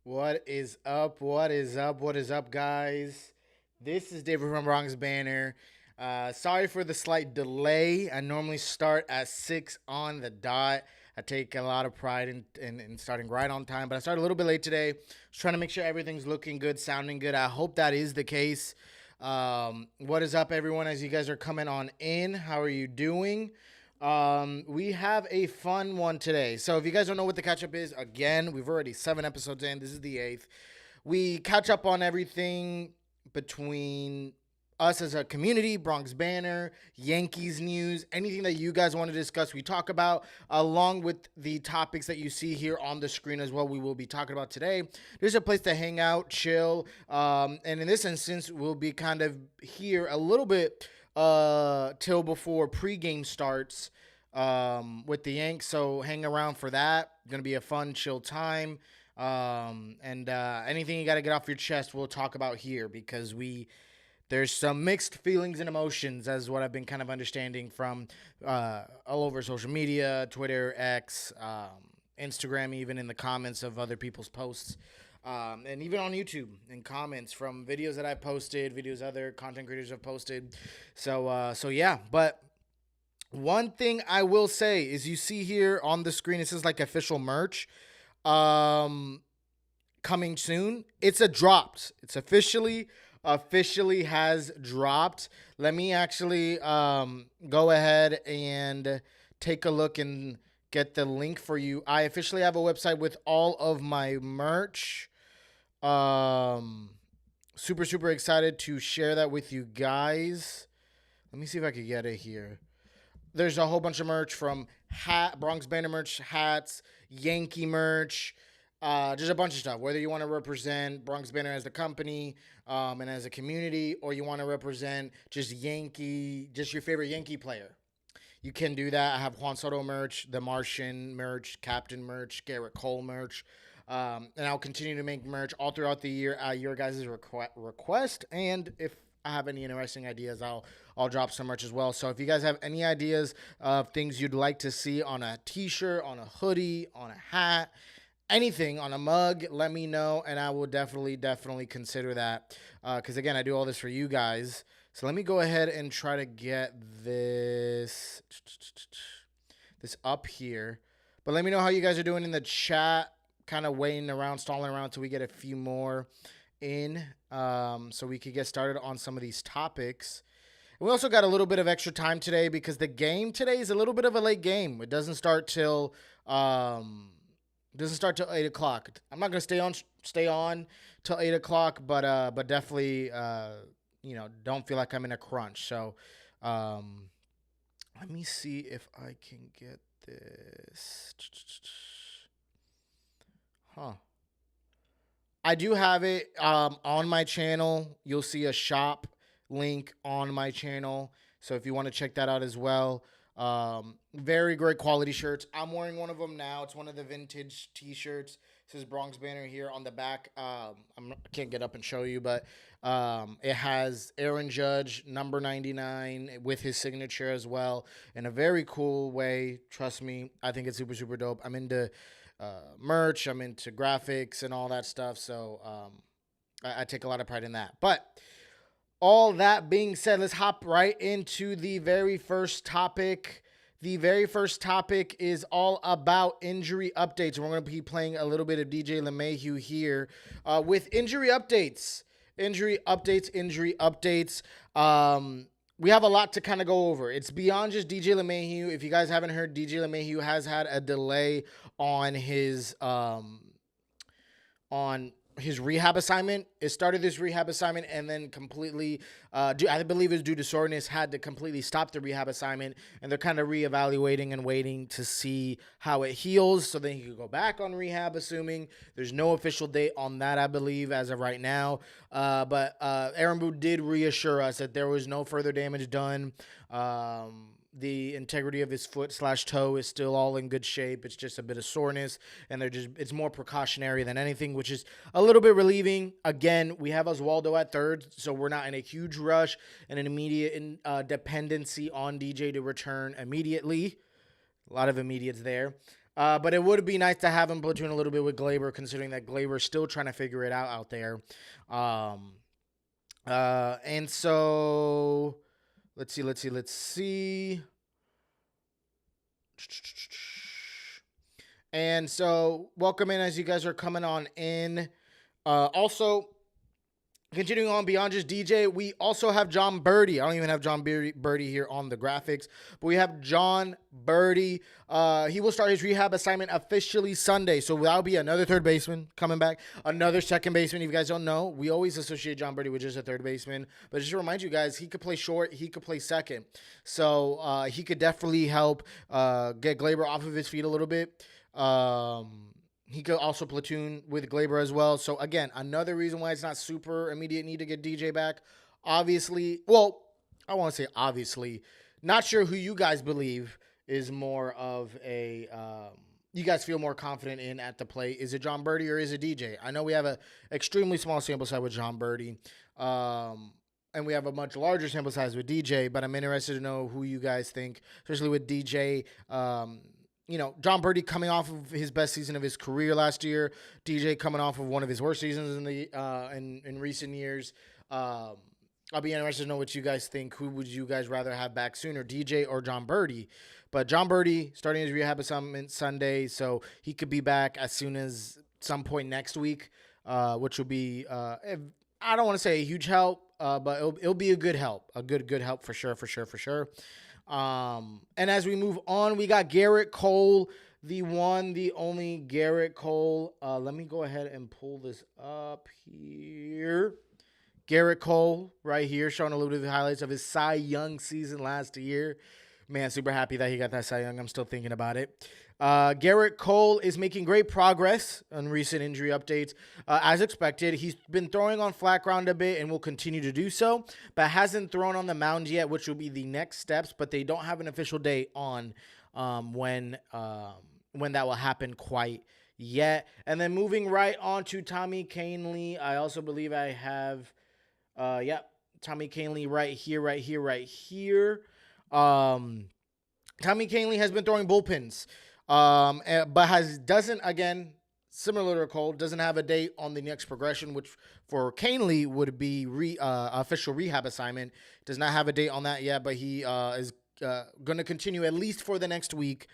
What is up? What is up? What is up, guys? This is David from Bronx Banner. Sorry for the slight delay. I normally start at 6 on the dot. I take a lot of pride in starting right on time, but I started a little bit late today. I was trying to make sure everything's looking good, sounding good. I hope that is the case. What is up, everyone, as you guys are coming on in? How are you doing? We have a fun one today. So if you guys don't know what the catch up is, again, we've already 7 episodes in. This is the eighth. We catch up on everything between us as a community, Bronx Banner, Yankees news, anything that you guys want to discuss, we talk about, along with the topics that you see here on the screen as well. We will be talking about today. There's a place to hang out, chill, and in this instance, we'll be kind of here a little bit till before pregame starts with the Yanks. So hang around for that. Gonna be a fun, chill time. And anything you got to get off your chest, we'll talk about here because there's some mixed feelings and emotions, as what I've been kind of understanding from all over social media, Twitter, X, Instagram, even in the comments of other people's posts. And even on YouTube in comments from videos that I posted, videos other content creators have posted. So yeah. But one thing I will say is, you see here on the screen, it says like official merch, coming soon. It's dropped. It's officially has dropped. Let me actually go ahead and take a look and get the link for you. I officially have a website with all of my merch. Super excited to share that with you guys. Let me see if I can get it here. There's a whole bunch of merch, from Bronx Banner merch, hats, Yankee merch, just a bunch of stuff. Whether you want to represent Bronx Banner as the company and as a community, or you want to represent just your favorite Yankee player, you can do that. I have Juan Soto merch, The Martian merch, Captain merch, Garrett Cole merch. And I'll continue to make merch all throughout the year at your guys' request. And if I have any interesting ideas, I'll drop some merch as well. So if you guys have any ideas of things you'd like to see on a t-shirt, on a hoodie, on a hat, anything, on a mug, let me know, and I will definitely consider that. Because again, I do all this for you guys. So let me go ahead and try to get this up here. But let me know how you guys are doing in the chat. Kind of waiting around, stalling around till we get a few more in, so we could get started on some of these topics. And we also got a little bit of extra time today because the game today is a little bit of a late game. It doesn't start till 8 o'clock. I'm not gonna stay on till 8 o'clock, but definitely don't feel like I'm in a crunch. So let me see if I can get this. Huh. I do have it on my channel. You'll see a shop link on my channel. So if you want to check that out as well. Very great quality shirts. I'm wearing one of them now. It's one of the vintage t-shirts. It says Bronx Banner here on the back. I can't get up and show you, but it has Aaron Judge, number 99, with his signature as well, in a very cool way. Trust me, I think it's super dope. I'm into merch, I'm into graphics and all that stuff, so I take a lot of pride in that. But all that being said, let's hop right into the very first topic. The very first topic is all about injury updates. We're going to be playing a little bit of DJ LeMahieu here with injury updates. Injury updates. We have a lot to kind of go over. It's beyond just DJ LeMahieu. If you guys haven't heard, DJ LeMahieu has had a delay on his rehab assignment. It started this rehab assignment and then completely, I believe it's due to soreness, had to completely stop the rehab assignment, and they're kind of reevaluating and waiting to see how it heals so then he could go back on rehab, assuming. There's no official date on that, I believe, as of right now. But Aaron Boone did reassure us that there was no further damage done. The integrity of his foot/toe is still all in good shape. It's just a bit of soreness, and it's more precautionary than anything, which is a little bit relieving. Again, we have Oswaldo at third, so we're not in a huge rush and an immediate dependency on DJ to return immediately. A lot of immediates there. But it would be nice to have him platoon a little bit with Glaber, considering that Glaber's still trying to figure it out there. And so let's see. And so welcome in as you guys are coming on in. Also, continuing on beyond just DJ, we also have John Birdie. I don't even have John Birdie here on the graphics, but we have John Birdie. He will start his rehab assignment officially Sunday. So that'll be another third baseman coming back, another second baseman. If you guys don't know, we always associate John Birdie with just a third baseman. But just to remind you guys, he could play short, he could play second. So he could definitely help get Glaber off of his feet a little bit. He could also platoon with Glaber as well. So, again, another reason why it's not super immediate need to get DJ back. Obviously, well, I want to say obviously. Not sure who you guys believe is more of a you guys feel more confident in at the plate. Is it John Birdie or is it DJ? I know we have an extremely small sample size with John Birdie. And we have a much larger sample size with DJ. But I'm interested to know who you guys think, especially with DJ. John Birdie coming off of his best season of his career last year. DJ coming off of one of his worst seasons in recent years. I'll be interested to know what you guys think. Who would you guys rather have back sooner, DJ or John Birdie? But John Birdie starting his rehab assignment Sunday, so he could be back as soon as some point next week, which will be I don't want to say a huge help, but it'll be a good help, a good help for sure. And as we move on, we got Garrett Cole, the one, the only Garrett Cole. Let me go ahead and pull this up here. Garrett Cole right here, showing a little bit of the highlights of his Cy Young season last year. Man, super happy that he got that Cy Young. I'm still thinking about it. Garrett Cole is making great progress on recent injury updates. As expected, he's been throwing on flat ground a bit and will continue to do so, but hasn't thrown on the mound yet, which will be the next steps, but they don't have an official date on when that will happen quite yet. And then moving right on to Tommy Kahnle, I also believe I have, Tommy Kahnle right here. Tommy Kahnle has been throwing bullpens. But doesn't, again, similar to Cole, doesn't have a date on the next progression, which for Kahnle would be official rehab assignment. Does not have a date on that yet, but he is going to continue at least for the next week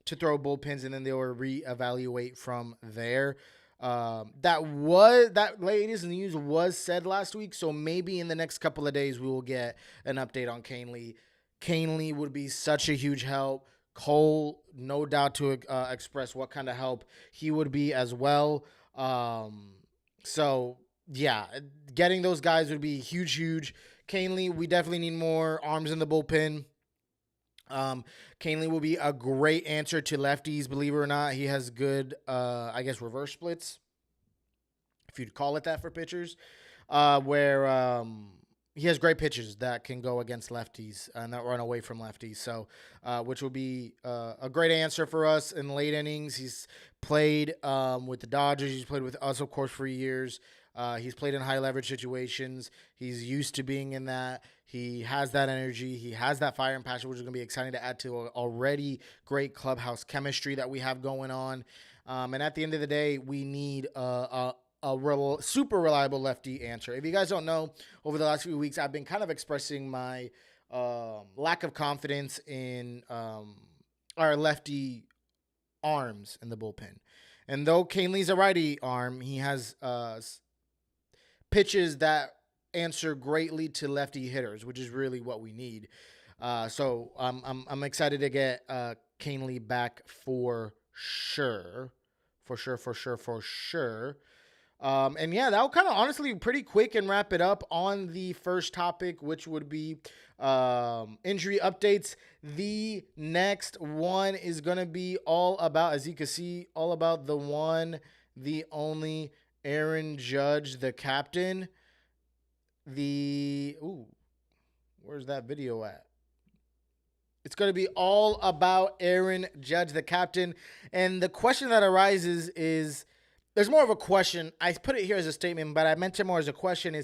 to throw bullpens, and then they will reevaluate from there. That latest news was said last week, so maybe in the next couple of days we will get an update on Kahnle. Kahnle would be such a huge help. Cole, no doubt to express what kind of help he would be as well. So, yeah, getting those guys would be huge. Kahnle, we definitely need more arms in the bullpen. Kahnle will be a great answer to lefties, believe it or not. He has good, reverse splits, if you'd call it that for pitchers, where he has great pitches that can go against lefties and that run away from lefties. So, which will be a great answer for us in late innings. He's played with the Dodgers. He's played with us, of course, for years. He's played in high leverage situations. He's used to being in that. He has that energy. He has that fire and passion, which is going to be exciting to add to already great clubhouse chemistry that we have going on. And at the end of the day, we need a super reliable lefty answer. If you guys don't know, over the last few weeks, I've been kind of expressing my lack of confidence in our lefty arms in the bullpen. And though Kahnle's a righty arm, he has pitches that answer greatly to lefty hitters, which is really what we need. So I'm excited to get Kahnle back for sure. And yeah, that'll kind of honestly pretty quick and wrap it up on the first topic, which would be injury updates. The next one is going to be all about, as you can see, all about the one, the only Aaron Judge, the captain. Where's that video at? It's going to be all about Aaron Judge, the captain. And the question that arises is, there's more of a question. I put it here as a statement, but I meant it more as a question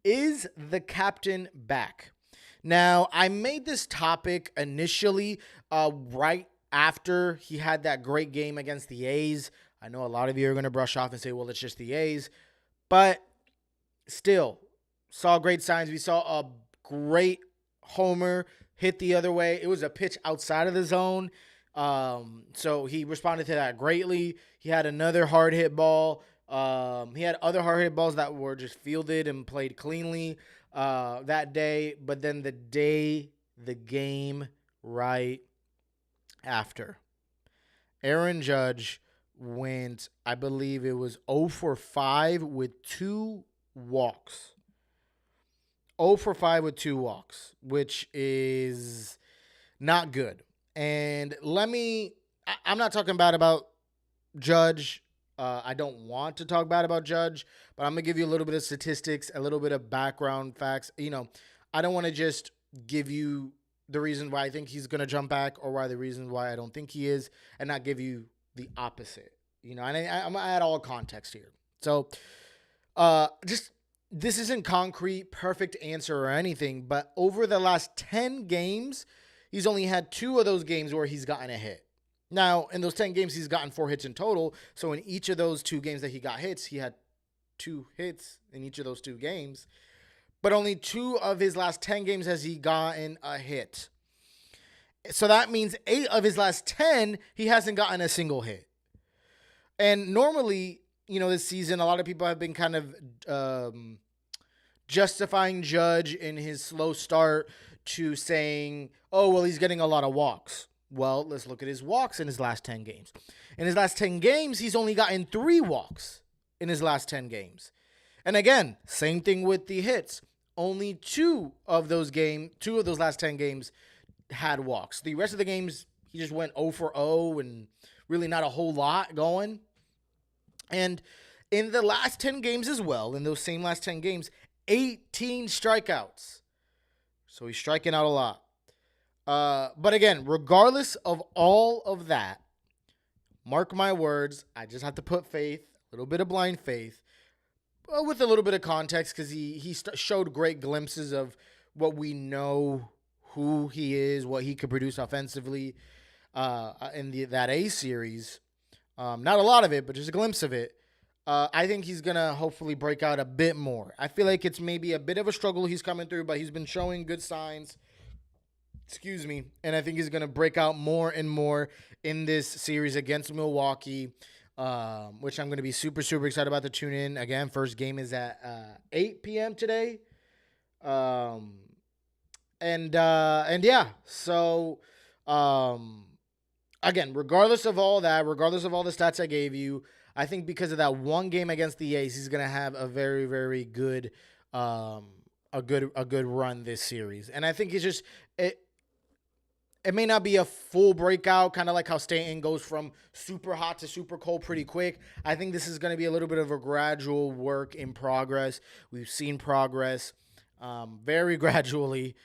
is the captain back? Now, I made this topic initially right after he had that great game against the A's. I know a lot of you are going to brush off and say, well, it's just the A's. But still, saw great signs. We saw a great homer hit the other way. It was a pitch outside of the zone. So he responded to that greatly. He had another hard hit ball. He had other hard hit balls that were just fielded and played cleanly that day. But then the game right after, Aaron Judge went, I believe it was 0 for 5 with 2 walks. 0 for 5 with 2 walks, which is not good. And I'm not talking bad about Judge. I don't want to talk bad about Judge, but I'm going to give you a little bit of statistics, a little bit of background facts. I don't want to just give you the reason why I think he's going to jump back or the reason why I don't think he is, and not give you the opposite. And I'm going to add all context here. So this isn't concrete, perfect answer or anything, but over the last 10 games, he's only had 2 of those games where he's gotten a hit. Now, in those 10 games, he's gotten 4 hits in total. So in each of those 2 games that he got hits, he had 2 hits in each of those 2 games. But only 2 of his last 10 games has he gotten a hit. So that means 8 of his last 10, he hasn't gotten a single hit. And normally, this season, a lot of people have been kind of justifying Judge in his slow start to saying, oh, well, he's getting a lot of walks. Well, let's look at his walks in his last 10 games. In his last 10 games, he's only gotten 3 walks in his last 10 games. And again, same thing with the hits. Only 2 of those last 10 games had walks. The rest of the games, he just went 0 for 0 and really not a whole lot going. And in the last 10 games as well, in those same last 10 games, 18 strikeouts. So he's striking out a lot. But again, regardless of all of that, mark my words, I just have to put faith, a little bit of blind faith, with a little bit of context, because he showed great glimpses of what we know, who he is, what he could produce offensively in that A series. Not a lot of it, but just a glimpse of it. I think he's going to hopefully break out a bit more. I feel like it's maybe a bit of a struggle he's coming through, but he's been showing good signs. And I think he's going to break out more and more in this series against Milwaukee, which I'm going to be super, super excited about to tune in. Again, first game is at 8 p.m. today. And yeah, so again, regardless of all that, regardless of all the stats I gave you, I think because of that one game against the A's, he's going to have a very, very good, a good run this series. And I think it's just, it may not be a full breakout, kind of like how Stanton goes from super hot to super cold pretty quick. I think this is going to be a little bit of a gradual work in progress. We've seen progress very gradually.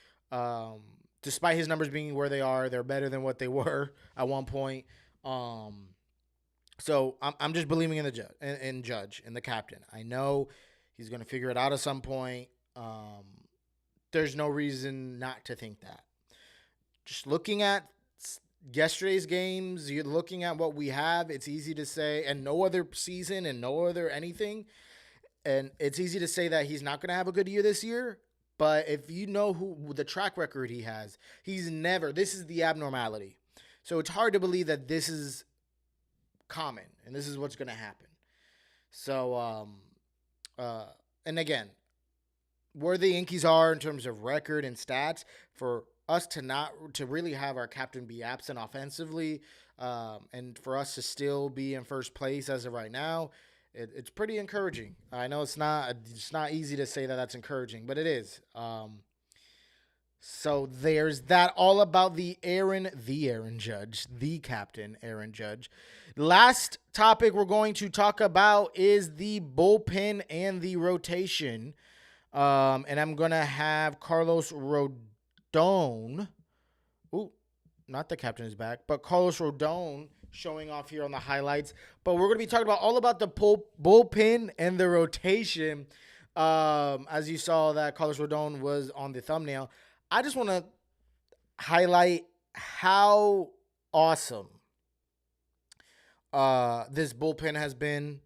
Despite his numbers being where they are, they're better than what they were at one point. So I'm just believing in in Judge, in the captain. I know he's going to figure it out at some point. There's no reason not to think that. Just looking at yesterday's games, you're looking at what we have, it's easy to say, and no other season and no other anything, and it's easy to say that he's not going to have a good year this year, but if you know who the track record he has, this is the abnormality. So it's hard to believe that this is common, and this is what's going to happen. So, and again, where the Yankees are in terms of record and stats, for us to really have our captain be absent offensively, and for us to still be in first place as of right now, it's pretty encouraging. I know it's not easy to say that that's encouraging, but it is. So there's that, all about the Aaron Judge, the captain, Aaron Judge. Last topic we're going to talk about is the bullpen and the rotation. And I'm going to have Carlos Rodon. Ooh, not the captain is back, but Carlos Rodon showing off here on the highlights. But we're going to be talking about all about the bullpen and the rotation. As you saw that Carlos Rodon was on the thumbnail. I just want to highlight how awesome this bullpen has been,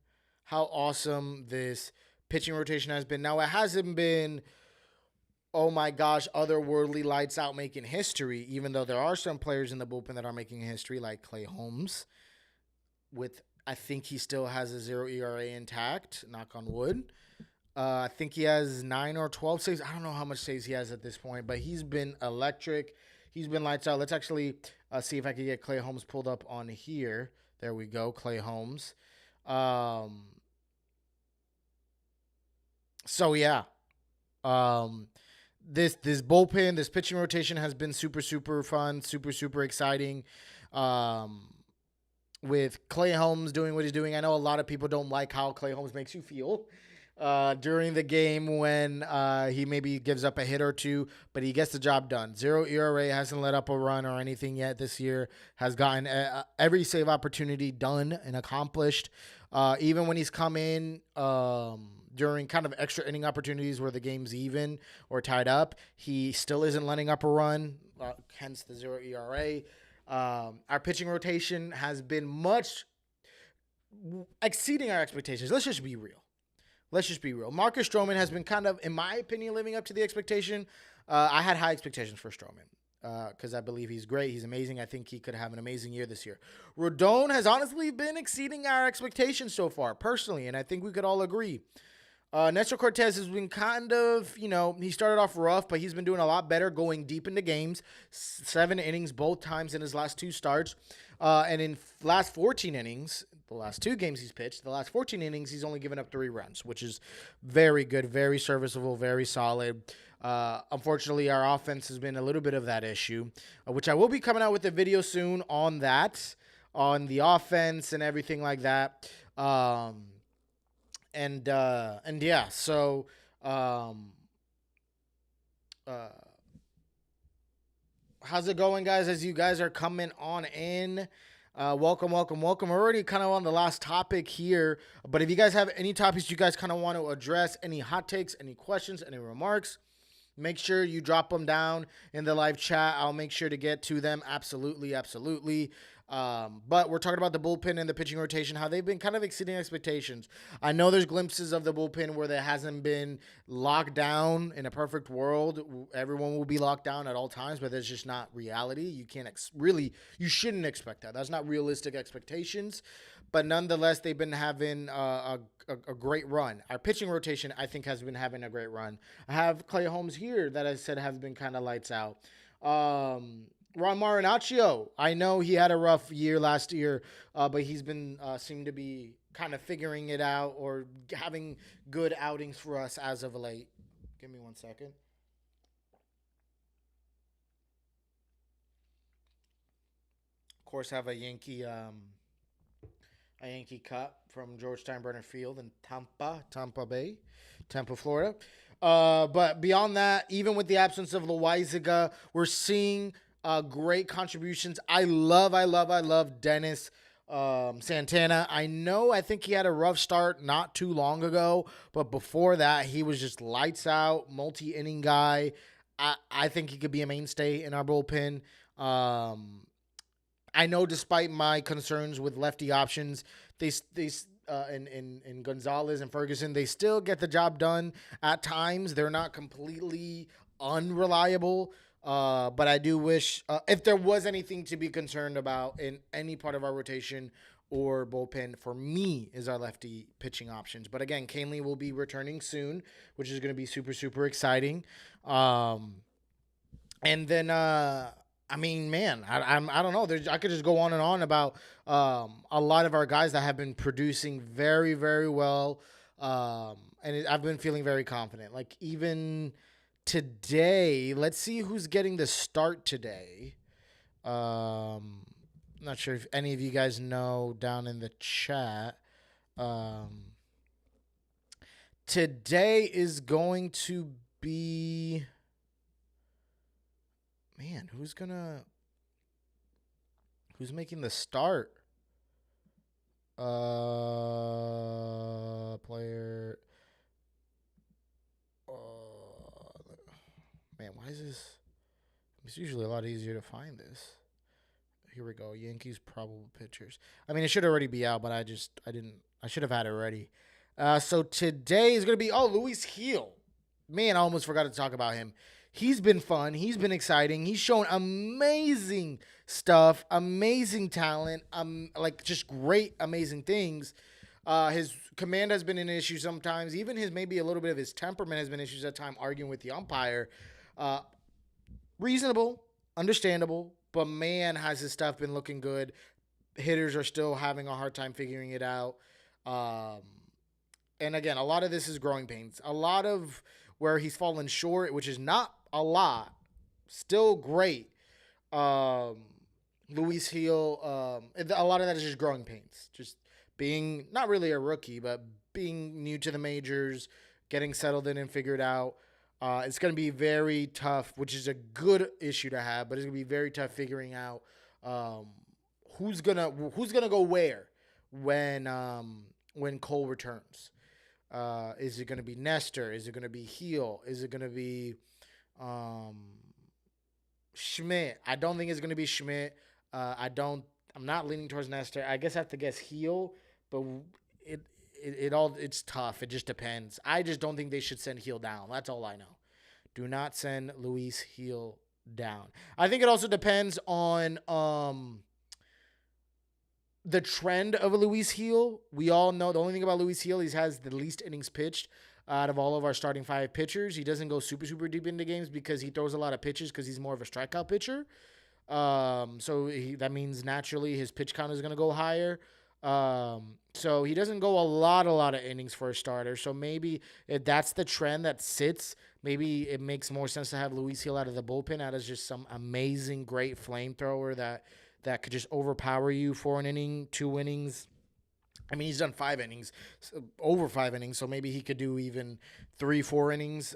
how awesome this pitching rotation has been. Now, it hasn't been, oh my gosh, otherworldly lights out making history, even though there are some players in the bullpen that are making history, like Clay Holmes, with, I think he still has a 0 ERA intact, knock on wood. I think he has 9 or 12 saves. I don't know how much saves he has at this point, but he's been electric. He's been lights out. Let's actually see if I can get Clay Holmes pulled up on here. There we go, Clay Holmes. So yeah, um, this bullpen, this pitching rotation has been super fun, super exciting. Um, with Clay Holmes doing what he's doing, I know a lot of people don't like how Clay Holmes makes you feel during the game when he maybe gives up a hit or two, but he gets the job done. 0 ERA, hasn't let up a run or anything yet this year, has gotten every save opportunity done and accomplished. Even when he's come in during kind of extra inning opportunities where the game's even or tied up, he still isn't letting up a run, hence the 0 ERA. Our pitching rotation has been much exceeding our expectations. Let's just be real. Marcus Stroman has been kind of, in my opinion, living up to the expectation. I had high expectations for Stroman because I believe he's great. He's amazing. I think he could have an amazing year this year. Rodon has honestly been exceeding our expectations so far, personally, and I think we could all agree. Nestor Cortez has been kind of, he started off rough, but he's been doing a lot better going deep into games. 7 innings both times in his last 2 starts. And in last 14 innings, the last 2 games he's pitched, the last 14 innings, he's only given up 3 runs, which is very good, very serviceable, very solid. Unfortunately, our offense has been a little bit of that issue, which I will be coming out with a video soon on that, on the offense and everything like that. And yeah, so how's it going, guys? As you guys are coming on in, welcome. We're already kind of on the last topic here, but if you guys have any topics you guys kind of want to address, any hot takes, any questions, any remarks, make sure you drop them down in the live chat. I'll make sure to get to them. Absolutely. But we're talking about the bullpen and the pitching rotation, how they've been kind of exceeding expectations. I know there's glimpses of the bullpen where there hasn't been locked down. In a perfect world, everyone will be locked down at all times, but that's just not reality. You can't you shouldn't expect that. That's not realistic expectations. But nonetheless, they've been having a great run. Our pitching rotation, I think, has been having a great run. I have Clay Holmes here that I said have been kind of lights out. Ron Marinaccio, I know he had a rough year last year, but he's been seemed to be kind of figuring it out or having good outings for us as of late. Give me 1 second. Of course, have a Yankee cup from George Steinbrenner Field in Tampa Bay, Tampa, Florida. But beyond that, even with the absence of Loaizaga, we're seeing great contributions. I love Dennis Santana. I think he had a rough start not too long ago, but before that, he was just lights out, multi-inning guy. I think he could be a mainstay in our bullpen. I know, despite my concerns with lefty options, they in Gonzalez and Ferguson, they still get the job done at times. They're not completely unreliable. But I do wish, if there was anything to be concerned about in any part of our rotation or bullpen, for me, is our lefty pitching options. But again, Canely will be returning soon, which is going to be super exciting. And then, man, I don't know. I could just go on and on about a lot of our guys that have been producing very well. I've been feeling very confident. Like, even today, let's see who's getting the start today. Not sure if any of you guys know down in the chat. Today is going to be, man, who's making the start? Player. Man, why is this? It's usually a lot easier to find this. here we go. Yankees probable pitchers. I mean, it should already be out, but I didn't. I should have had it ready. So today is gonna be Luis Gil. Man, I almost forgot to talk about him. He's been fun. He's been exciting. He's shown amazing stuff, amazing talent, like just great, amazing things. His command has been an issue sometimes. Even his maybe a little bit of his temperament has been issues at times, arguing with the umpire. Uh, Reasonable, understandable, but man, has his stuff been looking good. Hitters are still having a hard time figuring it out. Um, and again, a lot of this is growing pains. A lot of where he's fallen short, which is not a lot, still great. Um, Luis Gil, a lot of that is just growing pains. Just being not really a rookie, but being new to the majors, getting settled in and figured out. It's going to be very tough, which is a good issue to have, but it's going to be very tough figuring out um, who's gonna go where when Cole returns. Is it going to be Nestor? Is it going to be Gil? Is it going to be um, Schmidt? I don't think it's going to be Schmidt. I don't. I'm not leaning towards Nestor. I guess I have to guess Gil, but it's tough. It just depends. I just don't think they should send Gil down. That's all I know. Do not send Luis Gil down. I think it also depends on the trend of a Luis Gil. We all know the only thing about Luis Gil, he has the least innings pitched out of all of our starting 5 pitchers. He doesn't go super deep into games because he throws a lot of pitches because he's more of a strikeout pitcher. That means naturally his pitch count is going to go higher. So he doesn't go a lot of innings for a starter. So maybe if that's the trend that sits, maybe it makes more sense to have Luis Gil out of the bullpen out as just some amazing, great flamethrower that could just overpower you for an inning, 2 innings. I mean, he's done 5 innings, over 5 innings, so maybe he could do even 3-4 innings,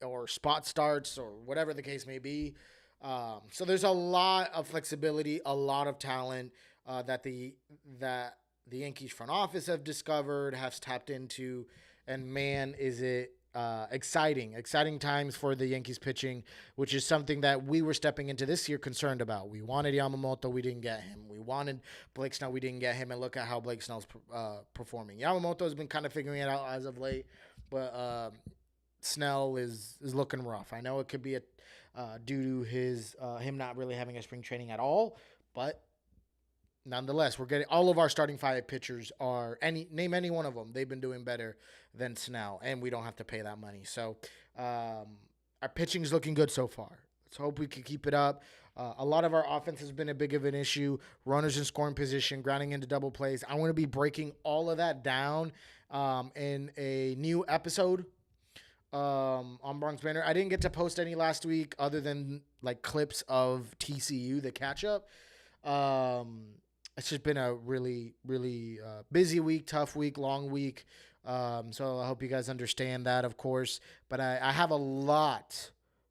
or spot starts or whatever the case may be. So there's a lot of flexibility, a lot of talent that the Yankees front office have discovered, have tapped into, and man, is it exciting times for the Yankees pitching, which is something that we were stepping into this year concerned about. We wanted Yamamoto, we didn't get him. We wanted Blake Snell, we didn't get him, and look at how Blake Snell's performing. Yamamoto has been kind of figuring it out as of late, but Snell is looking rough. I know it could be due to him not really having a spring training at all, but nonetheless, we're getting all of our starting 5 pitchers name any one of them. They've been doing better than Snell, and we don't have to pay that money. So our pitching is looking good so far. Let's hope we can keep it up. A lot of our offense has been a big of an issue. Runners in scoring position, grounding into double plays. I want to be breaking all of that down in a new episode on Bronx Banter. I didn't get to post any last week other than like clips of TCU, the catch up. It's just been a really busy week, tough week, long week. So I hope you guys understand that, of course. But I have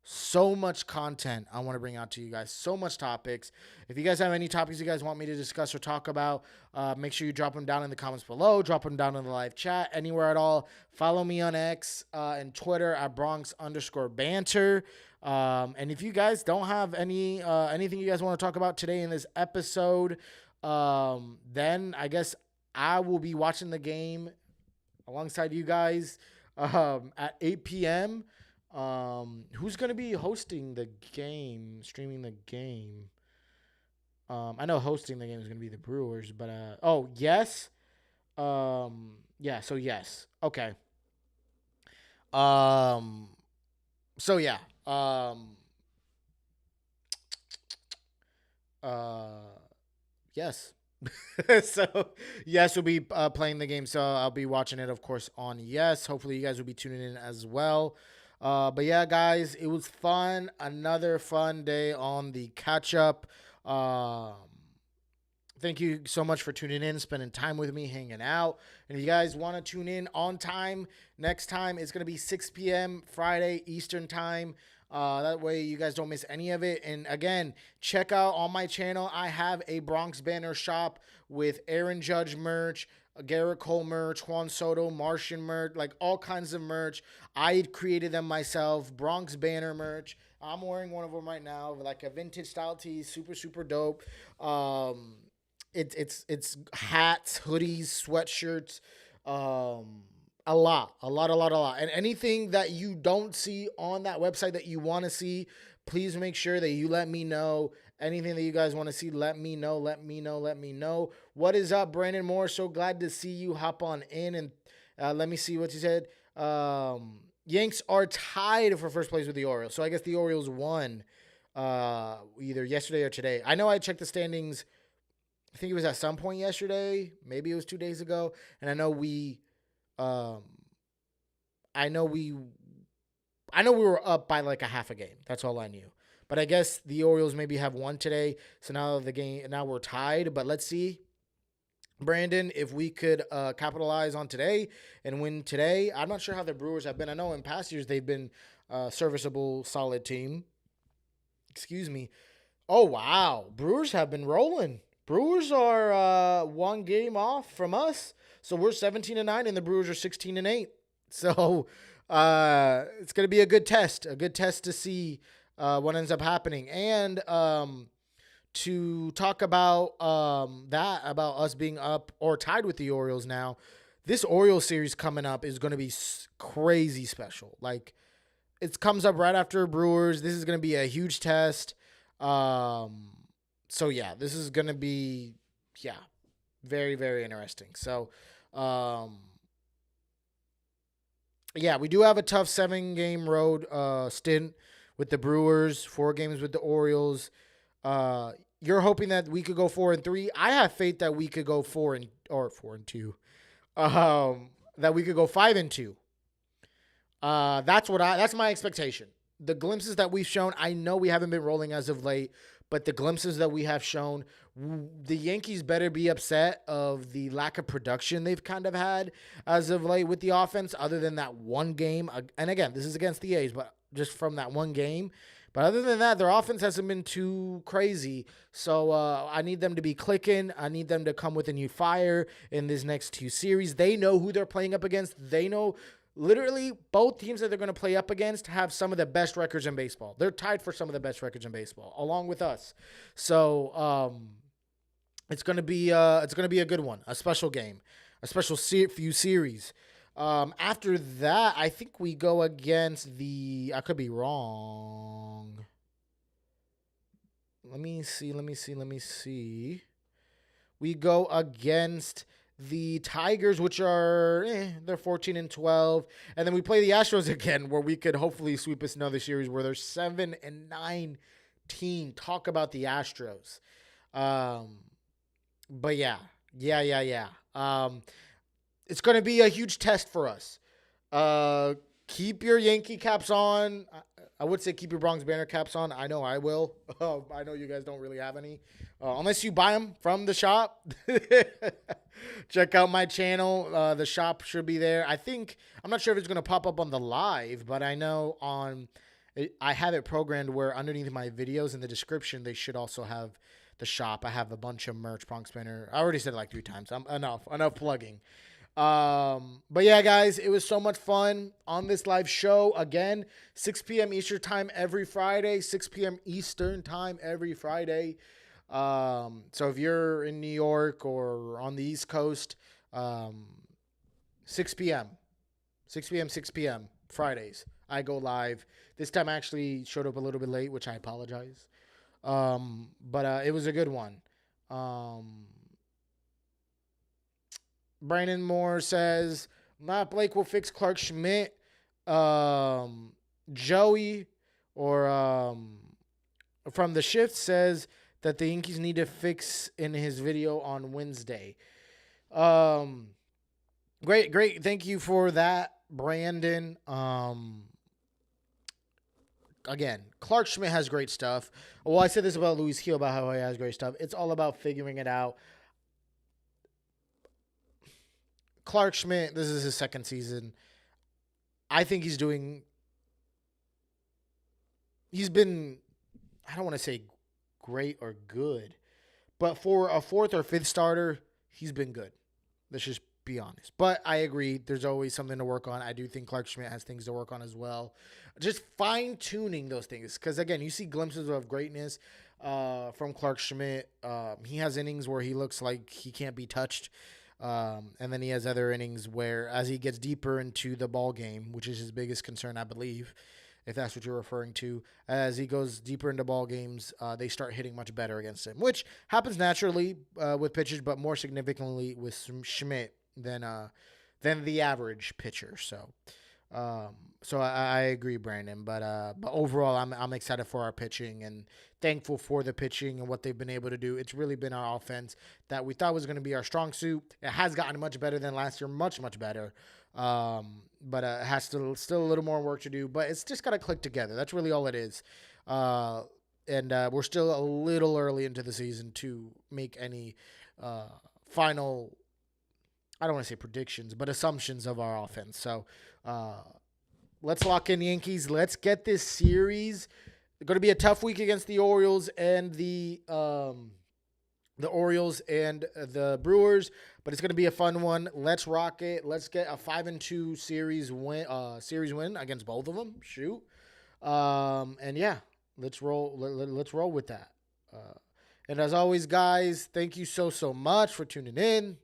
so much content I want to bring out to you guys, so much topics. If you guys have any topics you guys want me to discuss or talk about, make sure you drop them down in the comments below, drop them down in the live chat, anywhere at all. Follow me on X and Twitter at Bronx_banter. And if you guys don't have anything you guys want to talk about today in this episode, then I guess I will be watching the game alongside you guys at 8 p.m. Who's going to be hosting the game, streaming the game? I know hosting the game is going to be the Brewers, but yes. Yeah, so yes. Okay. So yeah. Yes. So yes, we'll be playing the game. So I'll be watching it, of course, on Yes. Hopefully you guys will be tuning in as well. But yeah, guys, it was fun. Another fun day on the catch up. Thank you so much for tuning in, spending time with me, hanging out. And if you guys want to tune in on time, next time it's going to be 6 p.m. Friday Eastern time. That way you guys don't miss any of it. And again, check out on my channel. I have a Bronx Banner shop with Aaron Judge merch, Garrett Cole merch, Juan Soto, Martian merch, like all kinds of merch. I created them myself. Bronx Banner merch. I'm wearing one of them right now, like a vintage style tee, super super dope. Um, it's hats, hoodies, sweatshirts, a lot. And anything that you don't see on that website that you want to see, please make sure that you let me know. Anything that you guys want to see, let me know. Let me know. What is up, Brandon Moore? So glad to see you. Hop on in and let me see what you said. Yanks are tied for first place with the Orioles. So I guess the Orioles won either yesterday or today. I know I checked the standings. I think it was at some point yesterday. Maybe it was 2 days ago. And I know um, I know we were up by like a half a game. That's all I knew. But I guess the Orioles maybe have won today. So now we're tied. But let's see, Brandon, if we could capitalize on today and win today. I'm not sure how the Brewers have been. I know in past years they've been a serviceable, solid team. Excuse me. Oh, wow. Brewers have been rolling. Brewers are one game off from us. So we're 17-9 and the Brewers are 16-8. So it's going to be a good test to see what ends up happening. And to talk about about us being up or tied with the Orioles now, this Orioles series coming up is going to be crazy special. Like, it comes up right after Brewers. This is going to be a huge test. So yeah, this is going to be, very, very interesting. So, yeah, we do have a tough 7-game road stint with the Brewers, 4 games with the Orioles. You're hoping that we could go 4-3. I have faith that we could go 4-2. That we could go 5-2. That's my expectation. The glimpses that we've shown, I know we haven't been rolling as of late, but the glimpses that we have shown, the Yankees better be upset of the lack of production they've kind of had as of late with the offense, other than that one game. And again, this is against the A's, but just from that one game. But other than that, their offense hasn't been too crazy. So I need them to be clicking. I need them to come with a new fire in this next 2 series. They know who they're playing up against. They know literally both teams that they're going to play up against have some of the best records in baseball. They're tied for some of the best records in baseball, along with us. So it's going to be a good one, a special game, a special few series. After that, I think we go against I could be wrong. Let me see. We go against the Tigers, which are, they're 14-12. And then we play the Astros again, where we could hopefully sweep us another series where they're 7-19. Talk about the Astros. But yeah. It's going to be a huge test for us. Keep your Yankee caps on. I would say keep your Bronx Banner caps on. I know I will. I know you guys don't really have any. Unless you buy them from the shop. Check out my channel. The shop should be there. I'm not sure if it's going to pop up on the live, but I know I have it programmed where underneath my videos in the description, they should also have the shop. I have a bunch of merch, Bronx Banner. I already said it like 3 times. Enough plugging. But yeah, guys, it was so much fun on this live show. Again, 6 p.m. Eastern time every Friday, 6 p.m. Eastern time every Friday. So if you're in New York or on the East Coast, 6 p.m., 6 p.m. Fridays, I go live. This time I actually showed up a little bit late, which I apologize. But it was a good one. Brandon Moore says, Matt Blake will fix Clark Schmidt. Joey from the shift says that the Yankees need to fix in his video on Wednesday. Great. Thank you for that, Brandon. Again, Clark Schmidt has great stuff. Well, I said this about Luis Gil, about how he has great stuff. It's all about figuring it out. Clark Schmidt, this is his 2nd season. I think he's been, I don't want to say great or good, but for a 4th or 5th starter, he's been good. Let's just be honest. But I agree. There's always something to work on. I do think Clark Schmidt has things to work on as well. Just fine tuning those things. Because, again, you see glimpses of greatness from Clark Schmidt. He has innings where he looks like he can't be touched. And then he has other innings where, as he gets deeper into the ball game, which is his biggest concern, I believe, if that's what you're referring to, as he goes deeper into ball games, they start hitting much better against him, which happens naturally with pitchers, but more significantly with Schmidt than the average pitcher. So I agree, Brandon. But overall, I'm excited for our pitching and thankful for the pitching and what they've been able to do. It's really been our offense that we thought was going to be our strong suit. It has gotten much better than last year, much better. But it has still a little more work to do. But it's just got to click together. That's really all it is. And we're still a little early into the season to make any final, I don't want to say predictions, but assumptions of our offense. So let's lock in Yankees. Let's get this series. It's going to be a tough week against the Orioles and the Brewers, but it's going to be a fun one. Let's rock it. Let's get a 5-2 series win against both of them. Shoot. And yeah, let's roll. Let's roll with that. And as always, guys, thank you so much for tuning in.